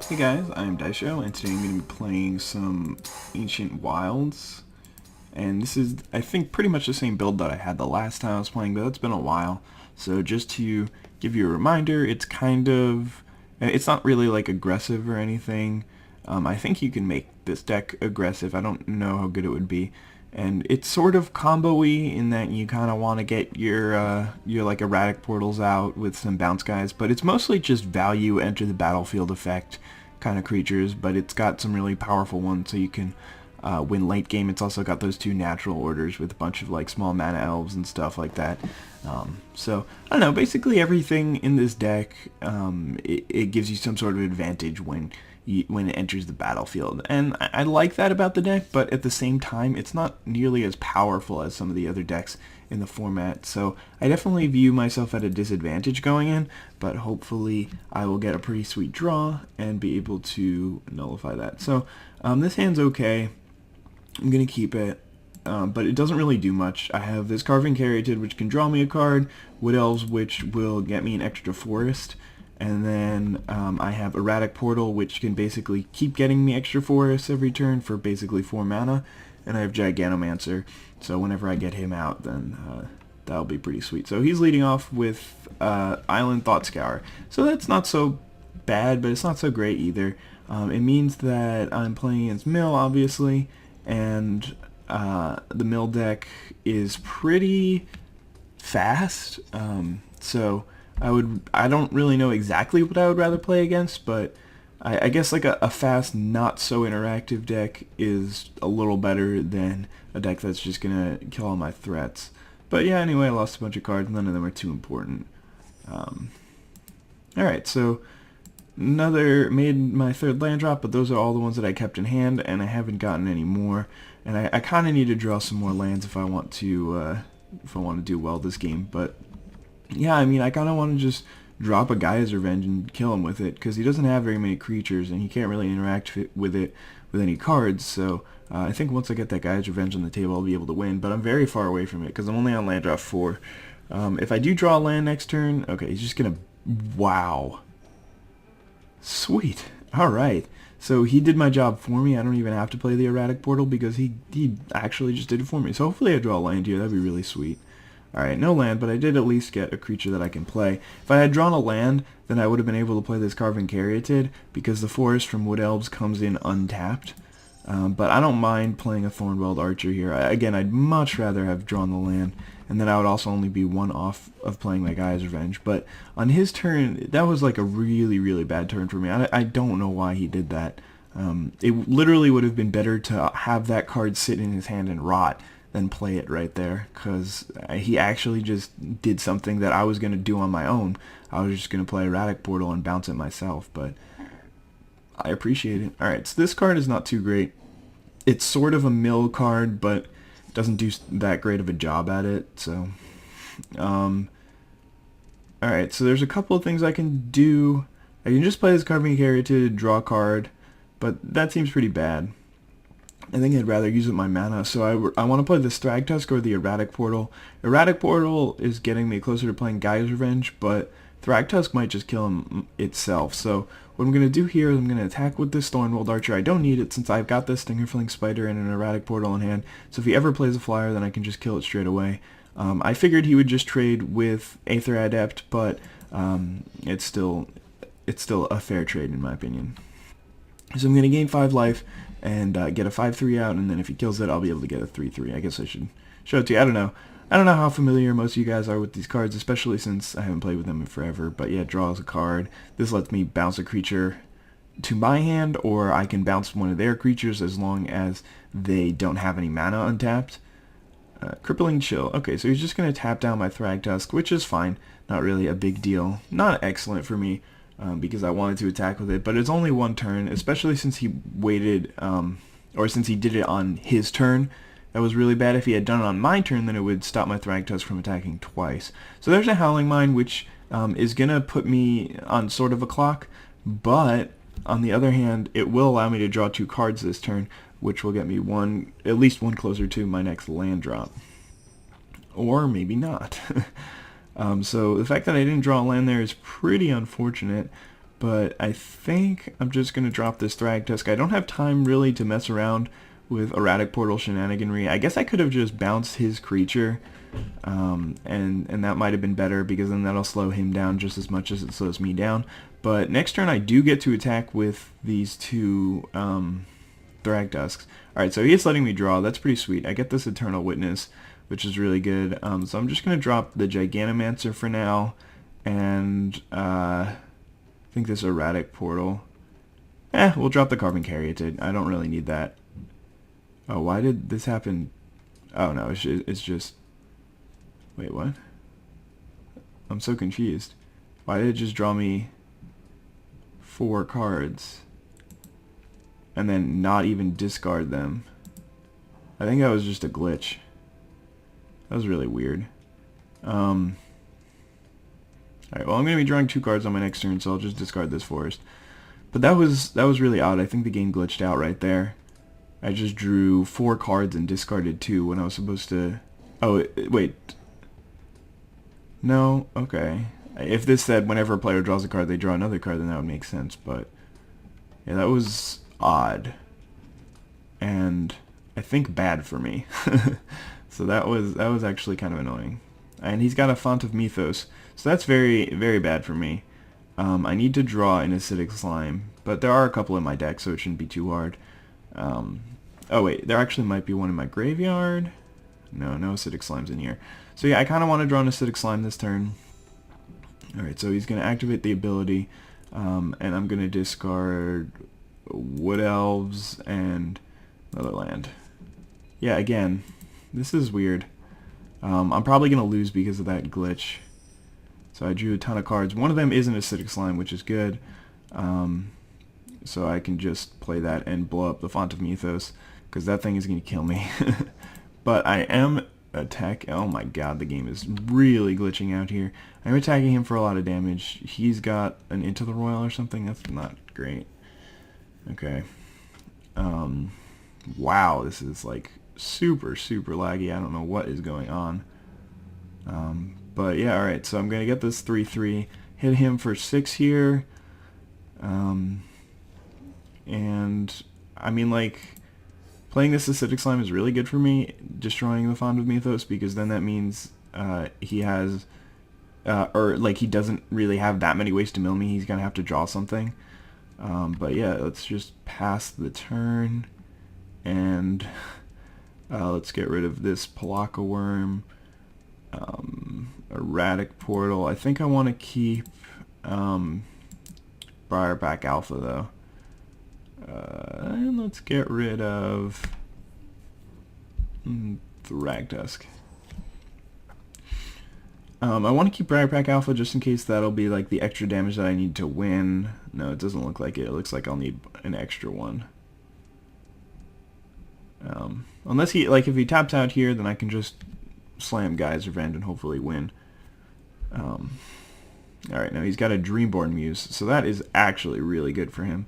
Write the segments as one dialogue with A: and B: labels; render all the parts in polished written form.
A: Hey guys, I'm Daisho, and today I'm going to be playing some Ancient Wilds. And this is, I think, pretty much the same build that I had the last time I was playing, but it's been a while. So just to give you a reminder, it's not really like aggressive or anything. I think you can make this deck aggressive. I don't know how good it would be. And it's sort of combo-y in that you kind of want to get your like erratic portals out with some bounce guys, but it's mostly just value enter the battlefield effect kind of creatures, but it's got some really powerful ones so you can win late game. It's also got those two natural orders with a bunch of like small mana elves and stuff like that. So I don't know, basically everything in this deck, it gives you some sort of advantage when it enters the battlefield, and I like that about the deck, but at the same time it's not nearly as powerful as some of the other decks in the format, so I definitely view myself at a disadvantage going in, but hopefully I will get a pretty sweet draw and be able to nullify that. So this hand's okay. I'm gonna keep it, but it doesn't really do much. I have this Carving Caryatid, which can draw me a card, Wood Elves, which will get me an extra forest, and then I have Erratic Portal, which can basically keep getting me extra forests every turn for basically 4 mana, and I have Giganomancer, so whenever I get him out, then that'll be pretty sweet. So he's leading off with Island Thoughtscour, so that's not so bad, but it's not so great either. It means that I'm playing against Mill, obviously, and the Mill deck is pretty fast, so I don't really know exactly what I would rather play against, but I guess like a fast, not so interactive deck is a little better than a deck that's just gonna kill all my threats. But yeah, anyway, I lost a bunch of cards, none of them are too important. Alright, so made my third land drop, but those are all the ones that I kept in hand, and I haven't gotten any more, and I kind of need to draw some more lands if I want to do well this game. But yeah, I mean, I kind of want to just drop a Gaia's Revenge and kill him with it, because he doesn't have very many creatures, and he can't really interact with it with any cards, so I think once I get that Gaia's Revenge on the table, I'll be able to win, but I'm very far away from it, because I'm only on land drop 4. If I do draw a land next turn, okay, he's just going to... Wow. Sweet. Alright. So he did my job for me. I don't even have to play the Erratic Portal, because he actually just did it for me. So hopefully I draw a land here. That'd be really sweet. Alright, no land, but I did at least get a creature that I can play. If I had drawn a land, then I would have been able to play this Carving Caryatid, because the forest from Wood Elves comes in untapped. But I don't mind playing a Thornweld Archer here. Again, I'd much rather have drawn the land, and then I would also only be one off of playing my Gaia's Revenge. But on his turn, that was like a really, really bad turn for me. I don't know why he did that. It literally would have been better to have that card sit in his hand and rot than play it right there, because he actually just did something that I was going to do on my own. I was just going to play Erratic Portal and bounce it myself, but I appreciate it. Alright, so this card is not too great. It's sort of a mill card, but doesn't do that great of a job at it, so... Alright, so there's a couple of things I can do. I can just play this Carving Caryatid, draw a card, but that seems pretty bad. I think I'd rather use up my mana, so I want to play the Thragtusk or the Erratic Portal. Erratic Portal is getting me closer to playing Gaia's Revenge, but Thragtusk might just kill him itself. So what I'm going to do here is I'm going to attack with this Thornweld Archer. I don't need it since I've got this Stingerfling Spider and an Erratic Portal in hand, so if he ever plays a flyer, then I can just kill it straight away. I figured he would just trade with Aether Adept, but it's still a fair trade in my opinion. So I'm going to gain 5 life and get a 5/3 out, and then if he kills it, I'll be able to get a 3/3. I guess I should show it to you. I don't know how familiar most of you guys are with these cards, especially since I haven't played with them in forever. But yeah, draws a card. This lets me bounce a creature to my hand, or I can bounce one of their creatures as long as they don't have any mana untapped. Crippling Chill. Okay, so he's just going to tap down my Thragtusk, which is fine. Not really a big deal. Not excellent for me. Because I wanted to attack with it, but it's only one turn, especially since he waited, or since he did it on his turn. That was really bad. If he had done it on my turn, then it would stop my Thragtusk from attacking twice. So there's a Howling Mine, which is going to put me on sort of a clock, but on the other hand, it will allow me to draw 2 cards this turn, which will get me at least one closer to my next land drop. Or maybe not. So the fact that I didn't draw a land there is pretty unfortunate, But I think I'm just going to drop this Thragtusk. I don't have time really to mess around with erratic portal shenaniganry. I guess I could have just bounced his creature, and that might have been better, because then that'll slow him down just as much as it slows me down. But next turn I do get to attack with these two Thragtusks. Alright, so he is letting me draw. That's pretty sweet. I get this Eternal Witness, which is really good. So I'm just going to drop the Giganomancer for now, and I think this erratic portal. We'll drop the Carbon Caryatid. I don't really need that. Oh, why did this happen? Oh no, it's just... Wait, what? I'm so confused. Why did it just draw me 4 cards and then not even discard them? I think that was just a glitch. That was really weird. Alright, well, I'm going to be drawing 2 cards on my next turn, so I'll just discard this forest. But that was really odd. I think the game glitched out right there. I just drew 4 cards and discarded 2 when I was supposed to... Oh, wait. No? Okay. If this said whenever a player draws a card, they draw another card, then that would make sense. But yeah, that was odd. And I think bad for me. So that was actually kind of annoying. And he's got a Font of Mythos, so that's very, very bad for me. I need to draw an Acidic Slime, but there are a couple in my deck, so it shouldn't be too hard. Oh wait, there actually might be one in my graveyard. No Acidic Slimes in here. So yeah, I kind of want to draw an Acidic Slime this turn. Alright, so he's going to activate the ability, and I'm going to discard Wood Elves and another land. Yeah, again, this is weird. I'm probably going to lose because of that glitch. So I drew a ton of cards. One of them is an Acidic Slime, which is good. So I can just play that and blow up the Font of Mythos, because that thing is going to kill me. But I am oh my god, the game is really glitching out here. I'm attacking him for a lot of damage. He's got an Into the Royal or something. That's not great. Okay. Wow, this is like super laggy. I don't know what is going on. But yeah, alright, so I'm going to get this 3/3, hit him for 6 here. And I mean, like, playing this Acidic Slime is really good for me, destroying the Font of Mythos, because then that means he has, or like he doesn't really have that many ways to mill me. He's going to have to draw something. But yeah, let's just pass the turn, and let's get rid of this Palaka Worm, Erratic Portal. I think I want to keep Briarback Alpha though. And let's get rid of Thragtusk. I want to keep Briarback Alpha just in case that'll be like the extra damage that I need to win. No, it doesn't look like it. It looks like I'll need an extra one. Unless he, like, if he taps out here, then I can just slam Guy's Revenge and hopefully win. Alright, now he's got a Dreamborn Muse, so that is actually really good for him.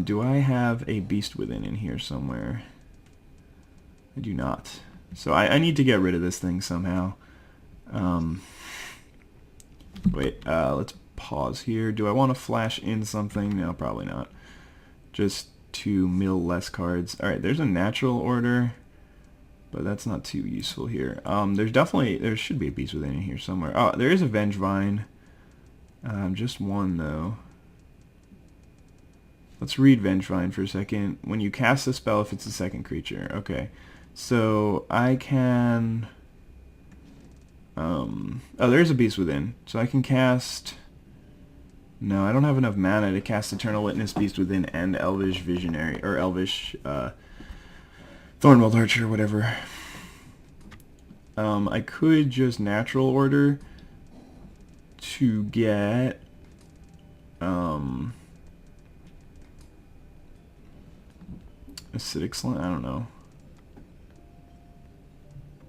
A: Do I have a Beast Within in here somewhere? I do not. So I need to get rid of this thing somehow. Wait, let's pause here. Do I want to flash in something? No, probably not. Just to mill less cards. Alright, there's a Natural Order, but that's not too useful here. There should be a Beast Within in here somewhere. Oh, there is a Vengevine. Just one, though. Let's read Vengevine for a second. When you cast a spell, if it's a second creature. Okay. So I can... oh, there's a Beast Within. So I can cast... No, I don't have enough mana to cast Eternal Witness, Beast Within, and Elvish Visionary, or Elvish, Thornwell Archer, whatever. I could just Natural Order to get, Acidic Slime, I don't know.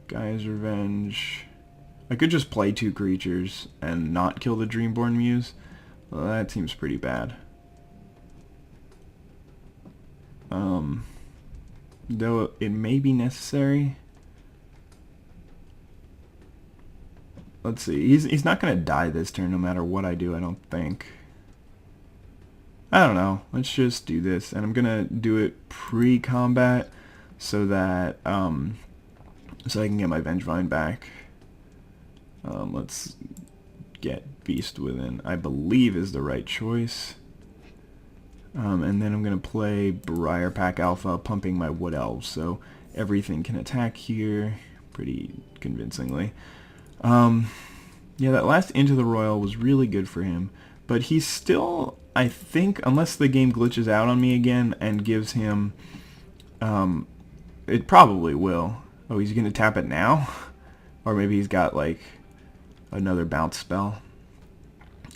A: Guy's Revenge. I could just play 2 creatures and not kill the Dreamborn Muse. Well, that seems pretty bad. Though it may be necessary. Let's see. He's not going to die this turn no matter what I do, I don't think. I don't know. Let's just do this, and I'm gonna do it pre-combat so that so I can get my Vengevine back. Let's get Beast Within, I believe is the right choice. And then I'm going to play Briar Pack Alpha, pumping my Wood Elves, so everything can attack here pretty convincingly. Yeah, that last Into the Royal was really good for him, but he's still, I think, unless the game glitches out on me again and gives him, it probably will. Oh, he's going to tap it now? Or maybe he's got, like, another bounce spell.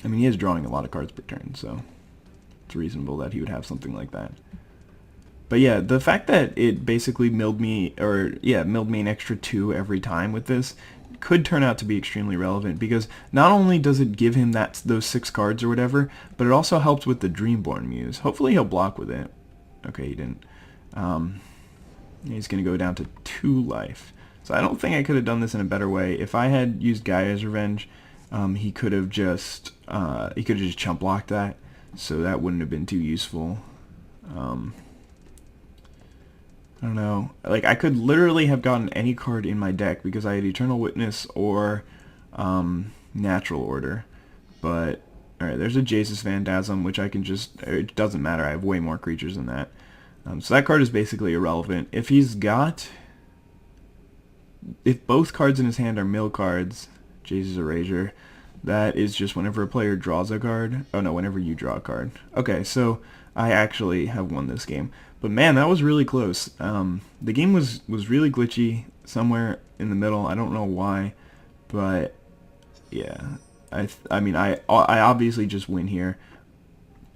A: I mean, he is drawing a lot of cards per turn, so it's reasonable that he would have something like that. But yeah, the fact that it basically milled me an extra 2 every time with this could turn out to be extremely relevant, because not only does it give him those 6 cards or whatever, but it also helps with the Dreamborn Muse. Hopefully he'll block with it. Okay, he didn't. He's going to go down to 2 life. So I don't think I could have done this in a better way. If I had used Gaia's Revenge, he could have just chump blocked that, so that wouldn't have been too useful. I don't know. Like, I could literally have gotten any card in my deck because I had Eternal Witness or Natural Order. But alright, there's a Jace's Phantasm, which I can just, it doesn't matter, I have way more creatures than that. So that card is basically irrelevant. If both cards in his hand are mill cards, Jace's Erasure, that is just whenever a player draws a card. Oh no, whenever you draw a card. Okay, so I actually have won this game. But man, that was really close. The game was really glitchy somewhere in the middle. I don't know why, but yeah. I mean, I obviously just win here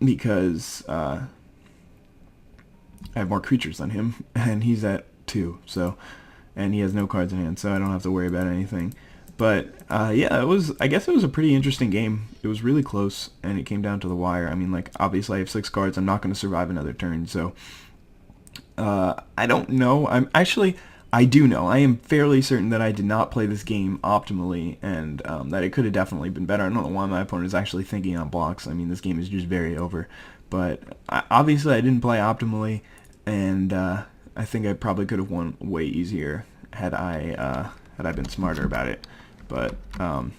A: because I have more creatures than him, and he's at 2, so, and he has no cards in hand, so I don't have to worry about anything. But yeah, I guess it was a pretty interesting game. It was really close, and it came down to the wire. I mean, like, obviously I have 6 cards. I'm not going to survive another turn, so I don't know. I do know. I am fairly certain that I did not play this game optimally, and that it could have definitely been better. I don't know why my opponent is actually thinking on blocks. I mean, this game is just very over. But obviously I didn't play optimally, and I think I probably could have won way easier had I been smarter about it. But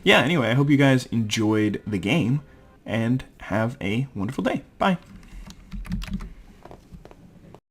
A: yeah, anyway, I hope you guys enjoyed the game, and have a wonderful day. Bye.